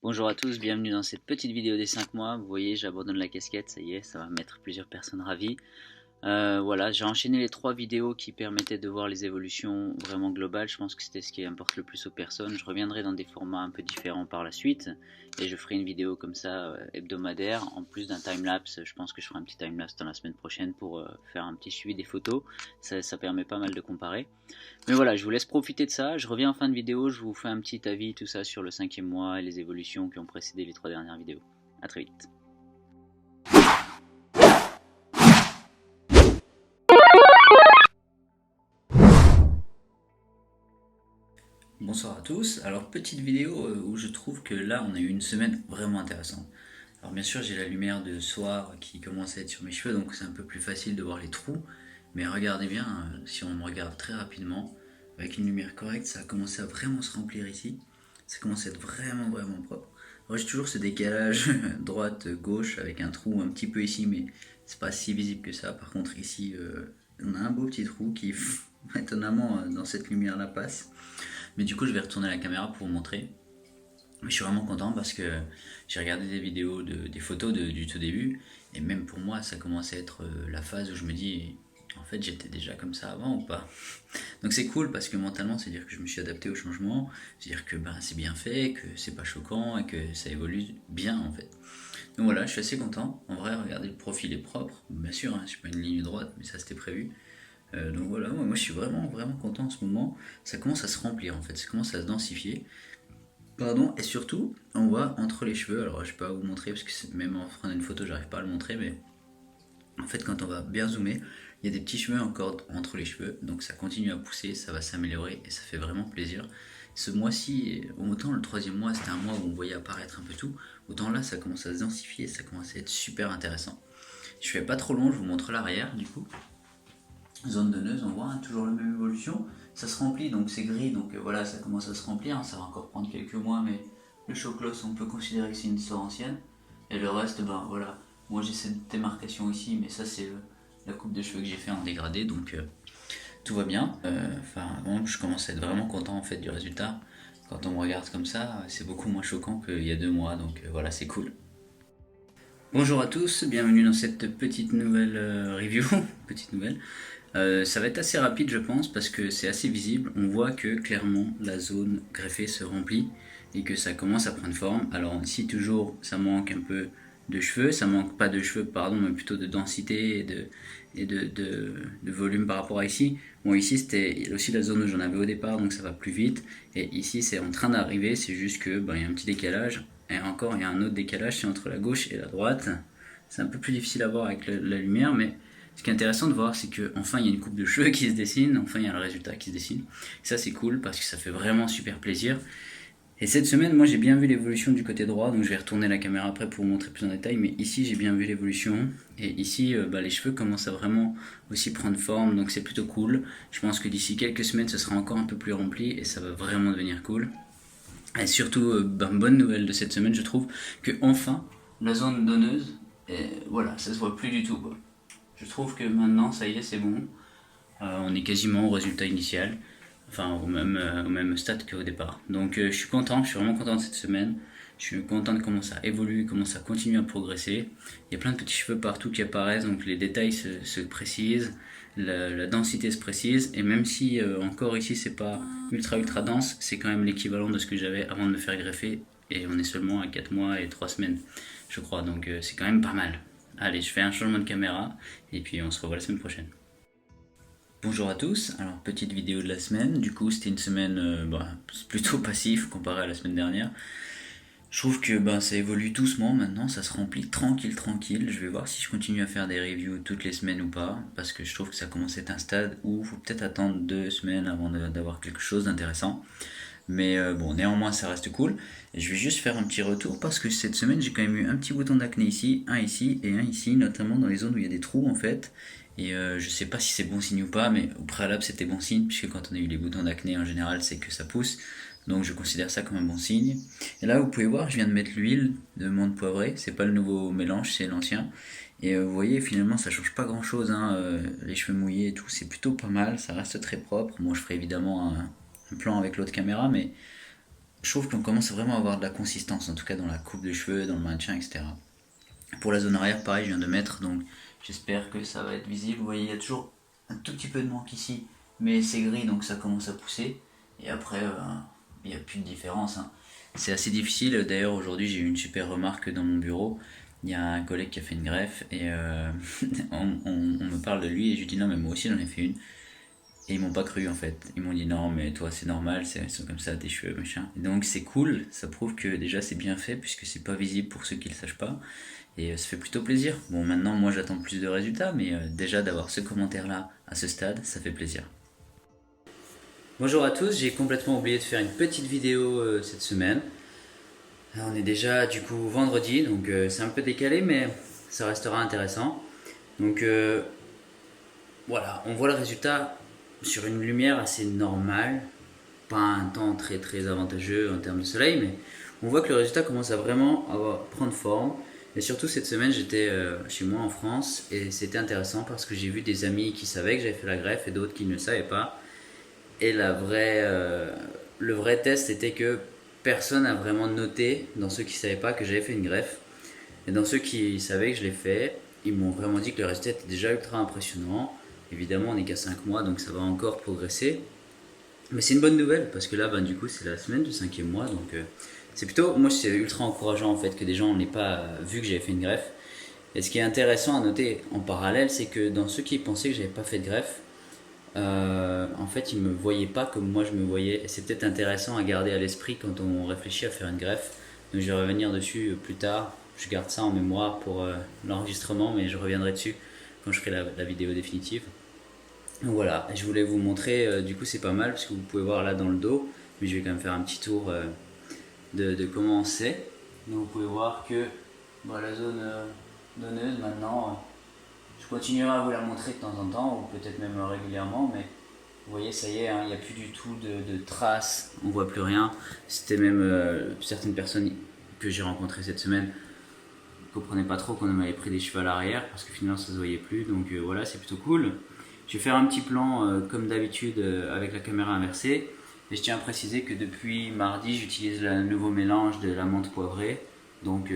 Bonjour à tous, bienvenue dans cette petite vidéo des 5 mois. Vous voyez, j'abandonne la casquette, ça y est, ça va mettre plusieurs personnes ravies. Voilà, j'ai enchaîné les 3 vidéos qui permettaient de voir les évolutions vraiment globales. Je pense que c'était ce qui importe le plus aux personnes. Je reviendrai dans des formats un peu différents par la suite. Et je ferai une vidéo comme ça hebdomadaire. En plus d'un timelapse, je pense que je ferai un petit timelapse dans la semaine prochaine pour faire un petit suivi des photos. Ça permet pas mal de comparer. Mais voilà, je vous laisse profiter de ça. Je reviens en fin de vidéo, je vous fais un petit avis, tout ça sur le 5e mois et les évolutions qui ont précédé les 3 dernières vidéos. A très vite. Bonsoir à tous, alors petite vidéo où je trouve que là on a eu une semaine vraiment intéressante. Alors bien sûr j'ai la lumière de soir qui commence à être sur mes cheveux donc c'est un peu plus facile de voir les trous. Mais regardez bien, si on me regarde très rapidement, avec une lumière correcte ça a commencé à vraiment se remplir ici. Ça commence à être vraiment propre. Alors j'ai toujours ce décalage droite-gauche avec un trou un petit peu ici mais c'est pas si visible que ça. Par contre ici on a un beau petit trou qui étonnamment dans cette lumière là passe. Mais du coup, je vais retourner la caméra pour vous montrer. Mais je suis vraiment content parce que j'ai regardé des vidéos, des photos du tout début. Et même pour moi, ça commence à être la phase où je me dis, en fait, j'étais déjà comme ça avant ou pas. Donc c'est cool parce que mentalement, c'est-à-dire que je me suis adapté au changement. C'est-à-dire que c'est bien fait, que c'est pas choquant et que ça évolue bien en fait. Donc voilà, je suis assez content. En vrai, regardez, le profil est propre. Bien sûr, hein, c'est pas une ligne droite, mais ça c'était prévu. Donc voilà, moi je suis vraiment content en ce moment. Ça commence à se remplir en fait, ça commence à se densifier. Pardon, et surtout, on voit entre les cheveux, alors je peux pas vous montrer parce que même en prenant une photo, j'arrive pas à le montrer, mais en fait, quand on va bien zoomer, il y a des petits cheveux encore entre les cheveux, donc ça continue à pousser, ça va s'améliorer et ça fait vraiment plaisir. Ce mois-ci, autant le 3e mois c'était un mois où on voyait apparaître un peu tout, autant là ça commence à se densifier, ça commence à être super intéressant. Je fais pas trop long, je vous montre l'arrière du coup. Zone donneuse, on voit toujours la même évolution. Ça se remplit, donc c'est gris, donc voilà, ça commence à se remplir. Ça va encore prendre quelques mois, mais le choclos, on peut considérer que c'est une histoire ancienne. Et le reste, ben voilà. Moi j'ai cette démarcation ici, mais ça c'est la coupe de cheveux que j'ai fait en dégradé, donc tout va bien. Bon, je commence à être vraiment content en fait du résultat. Quand on me regarde comme ça, c'est beaucoup moins choquant qu'il y a 2 mois, donc voilà, c'est cool. Bonjour à tous, bienvenue dans cette petite nouvelle review, petite nouvelle. Ça va être assez rapide je pense parce que c'est assez visible, on voit que clairement la zone greffée se remplit et que ça commence à prendre forme. Alors ici toujours ça manque un peu de cheveux, ça manque pas de cheveux pardon mais plutôt de densité et de volume par rapport à ici. Bon ici c'était aussi la zone où j'en avais au départ donc ça va plus vite et ici c'est en train d'arriver, c'est juste que il y a un petit décalage et encore il y a un autre décalage, c'est entre la gauche et la droite. C'est un peu plus difficile à voir avec la lumière mais ce qui est intéressant de voir, c'est qu'enfin il y a une coupe de cheveux qui se dessine, enfin il y a le résultat qui se dessine. Et ça c'est cool parce que ça fait vraiment super plaisir. Et cette semaine, moi j'ai bien vu l'évolution du côté droit, donc je vais retourner la caméra après pour vous montrer plus en détail, mais ici j'ai bien vu l'évolution. Et ici les cheveux commencent à vraiment aussi prendre forme, donc c'est plutôt cool. Je pense que d'ici quelques semaines ce sera encore un peu plus rempli et ça va vraiment devenir cool. Et surtout, bonne nouvelle de cette semaine, je trouve que enfin la zone donneuse, voilà, ça se voit plus du tout quoi. Je trouve que maintenant, ça y est, c'est bon. On est quasiment au résultat initial, enfin au même stade qu'au départ. Donc je suis content, je suis vraiment content de cette semaine. Je suis content de comment ça évolue, comment ça continue à progresser. Il y a plein de petits cheveux partout qui apparaissent, donc les détails se précisent, la densité se précise, et même si encore ici c'est pas ultra dense, c'est quand même l'équivalent de ce que j'avais avant de me faire greffer, et on est seulement à 4 mois et 3 semaines, je crois, donc c'est quand même pas mal. Allez, je fais un changement de caméra, et puis on se revoit la semaine prochaine. Bonjour à tous, alors petite vidéo de la semaine, du coup c'était une semaine plutôt passive comparée à la semaine dernière. Je trouve que ça évolue doucement maintenant, ça se remplit tranquille. Je vais voir si je continue à faire des reviews toutes les semaines ou pas, parce que je trouve que ça commence à être un stade où il faut peut-être attendre 2 semaines avant d'avoir quelque chose d'intéressant. Mais bon, néanmoins ça reste cool. Et je vais juste faire un petit retour parce que cette semaine j'ai quand même eu un petit bouton d'acné ici, un ici et un ici, notamment dans les zones où il y a des trous en fait. Et je sais pas si c'est bon signe ou pas, mais au préalable c'était bon signe, puisque quand on a eu les boutons d'acné en général c'est que ça pousse. Donc je considère ça comme un bon signe. Et là vous pouvez voir, je viens de mettre l'huile de menthe poivrée, c'est pas le nouveau mélange, c'est l'ancien. Et vous voyez finalement ça change pas grand chose, hein, les cheveux mouillés et tout, c'est plutôt pas mal, ça reste très propre. Moi je ferai évidemment un plan avec l'autre caméra, mais je trouve qu'on commence vraiment à avoir de la consistance, en tout cas dans la coupe de cheveux, dans le maintien, etc. Pour la zone arrière, pareil, je viens de mettre, donc j'espère que ça va être visible. Vous voyez, il y a toujours un tout petit peu de manque ici, mais c'est gris, donc ça commence à pousser. Et après, il n'y a plus de différence, hein. C'est assez difficile. D'ailleurs, aujourd'hui, j'ai eu une super remarque dans mon bureau. Il y a un collègue qui a fait une greffe et on me parle de lui et je lui dis non, mais moi aussi j'en ai fait une. Et ils m'ont pas cru en fait. Ils m'ont dit non, mais toi c'est normal, c'est comme ça tes cheveux, machin. Et donc c'est cool, ça prouve que déjà c'est bien fait puisque c'est pas visible pour ceux qui le sachent pas. Et ça fait plutôt plaisir. Bon, maintenant moi j'attends plus de résultats, mais déjà d'avoir ce commentaire là à ce stade, ça fait plaisir. Bonjour à tous, j'ai complètement oublié de faire une petite vidéo cette semaine. Alors, on est déjà du coup vendredi, donc c'est un peu décalé, mais ça restera intéressant. Donc voilà, on voit le résultat sur une lumière assez normale, pas un temps très très avantageux en termes de soleil, mais on voit que le résultat commence à vraiment prendre forme. Et surtout cette semaine, j'étais chez moi en France et c'était intéressant parce que j'ai vu des amis qui savaient que j'avais fait la greffe et d'autres qui ne le savaient pas. Et le vrai test était que personne n'a vraiment noté dans ceux qui ne savaient pas que j'avais fait une greffe. Et dans ceux qui savaient que je l'ai fait, ils m'ont vraiment dit que le résultat était déjà ultra impressionnant. Évidemment, on n'est qu'à 5 mois, donc ça va encore progresser. Mais c'est une bonne nouvelle, parce que là, ben, du coup, c'est la semaine du 5e mois. Donc c'est plutôt, moi, c'est ultra encourageant en fait que des gens n'aient pas vu que j'avais fait une greffe. Et ce qui est intéressant à noter en parallèle, c'est que dans ceux qui pensaient que j'avais pas fait de greffe, en fait, ils me voyaient pas comme moi je me voyais. Et c'est peut-être intéressant à garder à l'esprit quand on réfléchit à faire une greffe. Donc je vais revenir dessus plus tard. Je garde ça en mémoire pour l'enregistrement, mais je reviendrai dessus quand je ferai la vidéo définitive. Donc voilà, je voulais vous montrer, du coup c'est pas mal parce que vous pouvez voir là dans le dos, mais je vais quand même faire un petit tour de comment c'est. Donc vous pouvez voir que la zone donneuse maintenant, je continuerai à vous la montrer de temps en temps, ou peut-être même régulièrement, mais vous voyez, ça y est, hein, il n'y a plus du tout de traces, on voit plus rien. C'était même certaines personnes que j'ai rencontrées cette semaine ne comprenaient pas trop qu'on m'avait pris des cheveux à l'arrière, parce que finalement ça se voyait plus, donc voilà, c'est plutôt cool. Je vais faire un petit plan comme d'habitude avec la caméra inversée. Et je tiens à préciser que depuis mardi, j'utilise le nouveau mélange de la menthe poivrée. Donc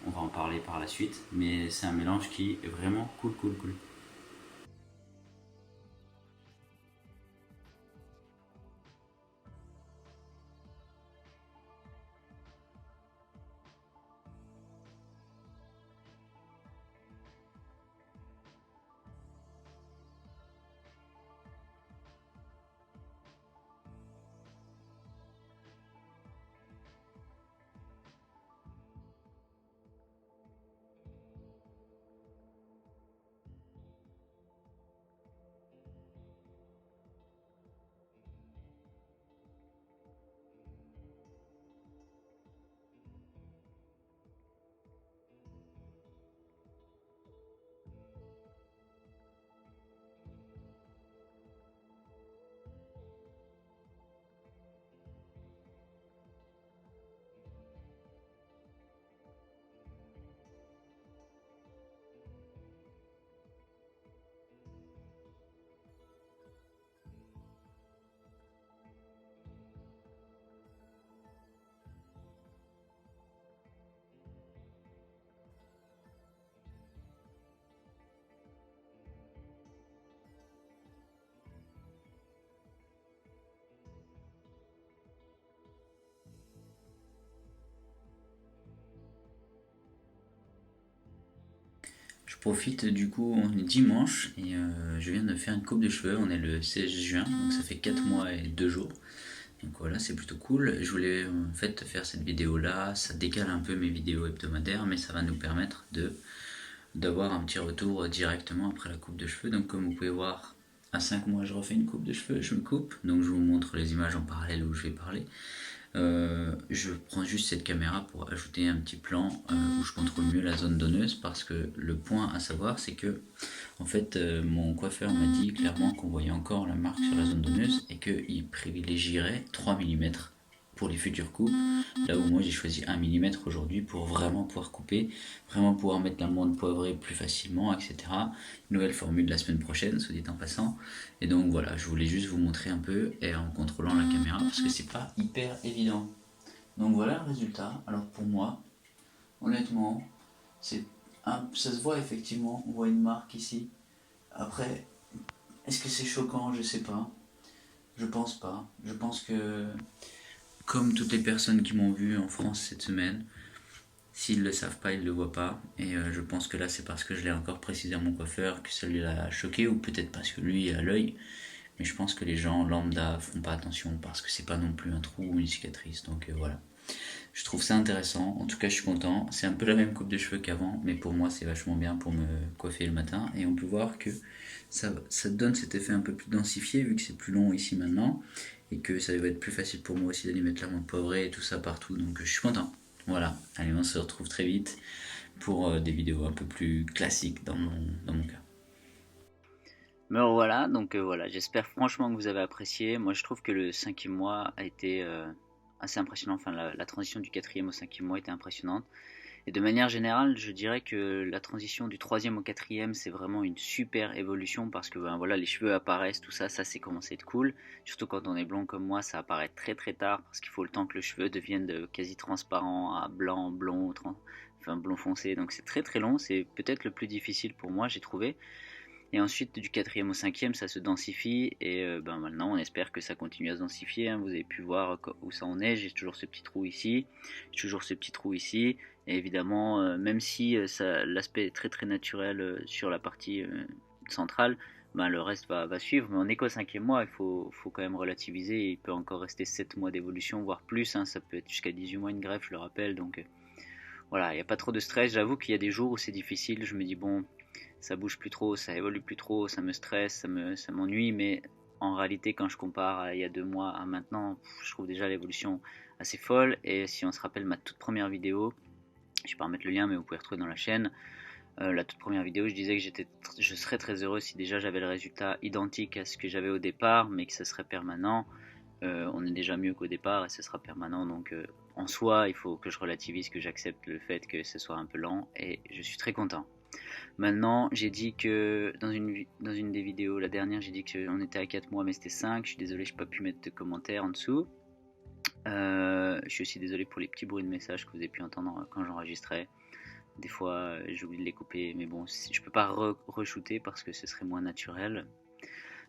on va en parler par la suite. Mais c'est un mélange qui est vraiment cool, cool, cool. Je profite du coup, on est dimanche et je viens de faire une coupe de cheveux. On est le 16 juin, donc ça fait 4 mois et 2 jours. Donc voilà, c'est plutôt cool. Je voulais en fait faire cette vidéo là. Ça décale un peu mes vidéos hebdomadaires, mais ça va nous permettre d'avoir un petit retour directement après la coupe de cheveux. Donc comme vous pouvez voir, à 5 mois je refais une coupe de cheveux, je me coupe. Donc je vous montre les images en parallèle où je vais parler. Je prends juste cette caméra pour ajouter un petit plan où je contrôle mieux la zone donneuse, parce que le point à savoir c'est que en fait mon coiffeur m'a dit clairement qu'on voyait encore la marque sur la zone donneuse et qu'il privilégierait 3 mm pour les futures coupes, là où moi j'ai choisi 1 mm aujourd'hui pour vraiment pouvoir couper, vraiment pouvoir mettre la menthe poivrée plus facilement, etc. Nouvelle formule la semaine prochaine, soit dit en passant. Et donc voilà, je voulais juste vous montrer un peu et en contrôlant la caméra parce que c'est pas hyper évident. Donc voilà le résultat. Alors pour moi, honnêtement, ça se voit effectivement, on voit une marque ici. Après, est-ce que c'est choquant? Je sais pas. Je pense pas. Je pense que, comme toutes les personnes qui m'ont vu en France cette semaine, s'ils le savent pas, ils le voient pas. Et je pense que là, c'est parce que je l'ai encore précisé à mon coiffeur que ça lui a choqué, ou peut-être parce que lui a l'œil. Mais je pense que les gens lambda font pas attention parce que c'est pas non plus un trou ou une cicatrice. Donc voilà. Je trouve ça intéressant. En tout cas, je suis content. C'est un peu la même coupe de cheveux qu'avant, mais pour moi, c'est vachement bien pour me coiffer le matin. Et on peut voir que ça donne cet effet un peu plus densifié vu que c'est plus long ici maintenant. Et que ça va être plus facile pour moi aussi d'aller mettre la menthe poivrée et tout ça partout. Donc je suis content. Voilà. Allez, on se retrouve très vite pour des vidéos un peu plus classiques dans mon cas. Mais voilà, donc voilà, j'espère franchement que vous avez apprécié. Moi, je trouve que le cinquième mois a été assez impressionnant. Enfin, la transition du quatrième au cinquième mois était impressionnante. Et de manière générale, je dirais que la transition du troisième au quatrième, c'est vraiment une super évolution parce que ben, voilà, les cheveux apparaissent, tout ça, ça c'est commencé à être cool. Surtout quand on est blond comme moi, ça apparaît très très tard parce qu'il faut le temps que le cheveu devienne de quasi transparent à blanc, blond, enfin blond foncé. Donc c'est très très long, c'est peut-être le plus difficile pour moi, j'ai trouvé. Et ensuite, du quatrième au cinquième, ça se densifie. Et ben maintenant, on espère que ça continue à se densifier, hein. Vous avez pu voir où ça en est. J'ai toujours ce petit trou ici. J'ai toujours ce petit trou ici. Et évidemment, même si l'aspect est très très naturel sur la partie centrale, ben, le reste va suivre. Mais on n'est qu'au cinquième mois. Il faut quand même relativiser. Il peut encore rester 7 mois d'évolution, voire plus, hein. Ça peut être jusqu'à 18 mois une greffe, je le rappelle. Donc voilà, il n'y a pas trop de stress. J'avoue qu'il y a des jours où c'est difficile. Je me dis, bon, ça bouge plus trop, ça évolue plus trop, ça me stresse, ça m'ennuie, mais en réalité, quand je compare à il y a 2 mois à maintenant, je trouve déjà l'évolution assez folle. Et si on se rappelle ma toute première vidéo, je vais pas remettre le lien, mais vous pouvez retrouver dans la chaîne. La toute première vidéo, je disais que je serais très heureux si déjà j'avais le résultat identique à ce que j'avais au départ, mais que ce serait permanent. On est déjà mieux qu'au départ et ce sera permanent. Donc en soi, il faut que je relativise, que j'accepte le fait que ce soit un peu lent et je suis très content. Maintenant, j'ai dit que dans une des vidéos, la dernière, j'ai dit qu'on était à 4 mois, mais c'était 5. Je suis désolé, je n'ai pas pu mettre de commentaires en dessous. Je suis aussi désolé pour les petits bruits de messages que vous avez pu entendre quand j'enregistrais. Des fois, j'oublie de les couper, mais bon, je peux pas re-shooter parce que ce serait moins naturel.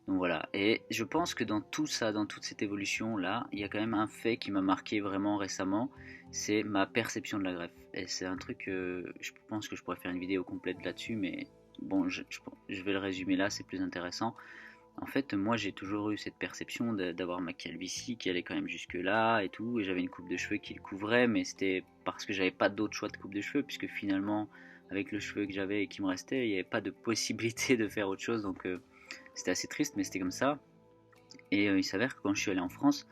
Donc voilà, et je pense que dans tout ça, dans toute cette évolution-là, il y a quand même un fait qui m'a marqué vraiment récemment, c'est ma perception de la greffe. Et c'est un truc, je pense que je pourrais faire une vidéo complète là-dessus, mais bon, je vais le résumer là, c'est plus intéressant. En fait, moi j'ai toujours eu cette perception d'avoir ma calvitie qui allait quand même jusque là et tout, et j'avais une coupe de cheveux qui le couvrait, mais c'était parce que j'avais pas d'autre choix de coupe de cheveux, puisque finalement, avec le cheveu que j'avais et qui me restait, il n'y avait pas de possibilité de faire autre chose, donc c'était assez triste, mais c'était comme ça. Et il s'avère que quand je suis allé en France,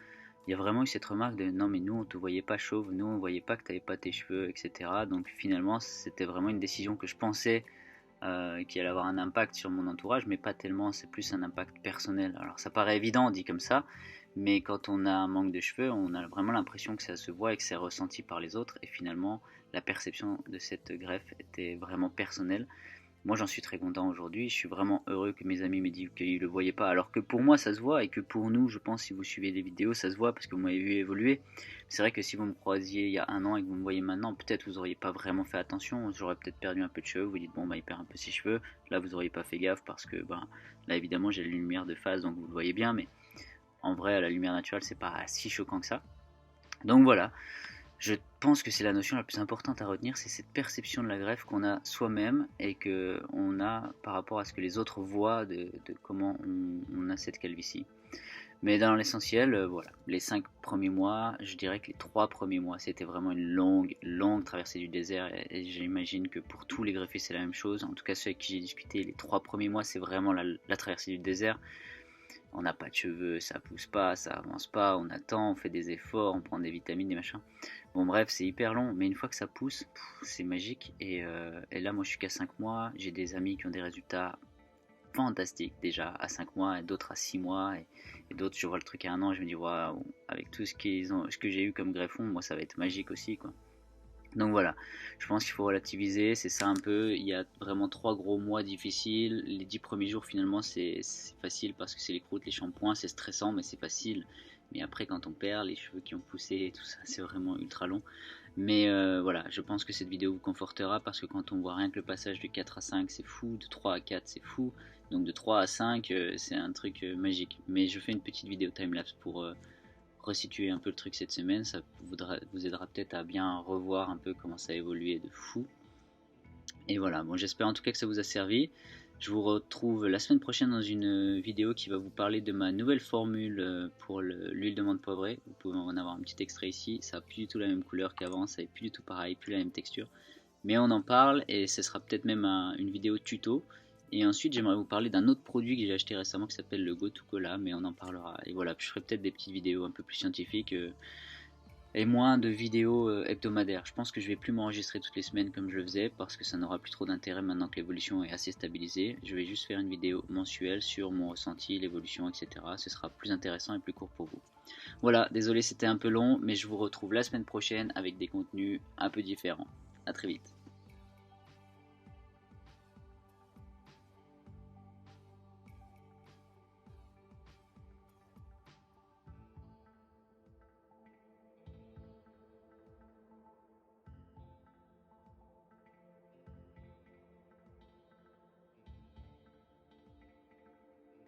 il y a vraiment eu cette remarque de non, mais nous on te voyait pas chauve, nous on voyait pas que tu n'avais pas tes cheveux, etc. Donc finalement, c'était vraiment une décision que je pensais qui allait avoir un impact sur mon entourage, mais pas tellement, c'est plus un impact personnel. Alors ça paraît évident dit comme ça, mais quand on a un manque de cheveux, on a vraiment l'impression que ça se voit et que c'est ressenti par les autres, et finalement, la perception de cette greffe était vraiment personnelle. Moi, j'en suis très content aujourd'hui. Je suis vraiment heureux que mes amis m'aient dit qu'ils ne le voyaient pas. Alors que pour moi, ça se voit. Et que pour nous, je pense, si vous suivez les vidéos, ça se voit parce que vous m'avez vu évoluer. C'est vrai que si vous me croisiez il y a un an et que vous me voyez maintenant, peut-être vous n'auriez pas vraiment fait attention. J'aurais peut-être perdu un peu de cheveux. Vous dites, bon, bah, il perd un peu ses cheveux. Là, vous n'auriez pas fait gaffe parce que, bah, là, évidemment, j'ai la lumière de phase, donc vous le voyez bien. Mais en vrai, à la lumière naturelle, c'est pas si choquant que ça. Donc voilà. Je pense que c'est la notion la plus importante à retenir, c'est cette perception de la greffe qu'on a soi-même et qu'on a par rapport à ce que les autres voient de comment on a cette calvitie. Mais dans l'essentiel, voilà, les 5 premiers mois, je dirais que les 3 premiers mois, c'était vraiment une longue, longue traversée du désert et j'imagine que pour tous les greffés, c'est la même chose. En tout cas, ceux avec qui j'ai discuté, les 3 premiers mois, c'est vraiment la traversée du désert. On n'a pas de cheveux, ça pousse pas, ça avance pas, on attend, on fait des efforts, on prend des vitamines, des machins. Bon bref, c'est hyper long, mais une fois que ça pousse, c'est magique. Et là, moi je suis qu'à 5 mois, j'ai des amis qui ont des résultats fantastiques déjà à 5 mois, et d'autres à 6 mois, et d'autres je vois le truc à 1 an, je me dis waouh, avec tout ce que j'ai eu comme greffon, moi ça va être magique aussi quoi. Donc voilà, je pense qu'il faut relativiser, c'est ça un peu. Il y a vraiment 3 gros mois difficiles. Les 10 premiers jours finalement c'est facile parce que c'est les croûtes, les shampoings, c'est stressant mais c'est facile. Mais après, quand on perd, les cheveux qui ont poussé et tout ça, c'est vraiment ultra long. Mais voilà, je pense que cette vidéo vous confortera parce que quand on voit rien que le passage de 4 à 5, c'est fou, de 3 à 4, c'est fou. Donc de 3 à 5, c'est un truc magique. Mais je fais une petite vidéo timelapse pour resituer un peu le truc cette semaine. Ça vous aidera peut-être à bien revoir un peu comment ça a évolué de fou. Et voilà, bon, j'espère en tout cas que ça vous a servi. Je vous retrouve la semaine prochaine dans une vidéo qui va vous parler de ma nouvelle formule pour l'huile de menthe poivrée. Vous pouvez en avoir un petit extrait ici. Ça n'a plus du tout la même couleur qu'avant, ça n'est plus du tout pareil, plus la même texture. Mais on en parle et ce sera peut-être même une vidéo tuto. Et ensuite, j'aimerais vous parler d'un autre produit que j'ai acheté récemment qui s'appelle le Go to Cola, mais on en parlera. Et voilà, je ferai peut-être des petites vidéos un peu plus scientifiques et moins de vidéos hebdomadaires. Je pense que je vais plus m'enregistrer toutes les semaines comme je le faisais parce que ça n'aura plus trop d'intérêt maintenant que l'évolution est assez stabilisée. Je vais juste faire une vidéo mensuelle sur mon ressenti, l'évolution, etc. Ce sera plus intéressant et plus court pour vous. Voilà, désolé c'était un peu long, mais je vous retrouve la semaine prochaine avec des contenus un peu différents. A très vite.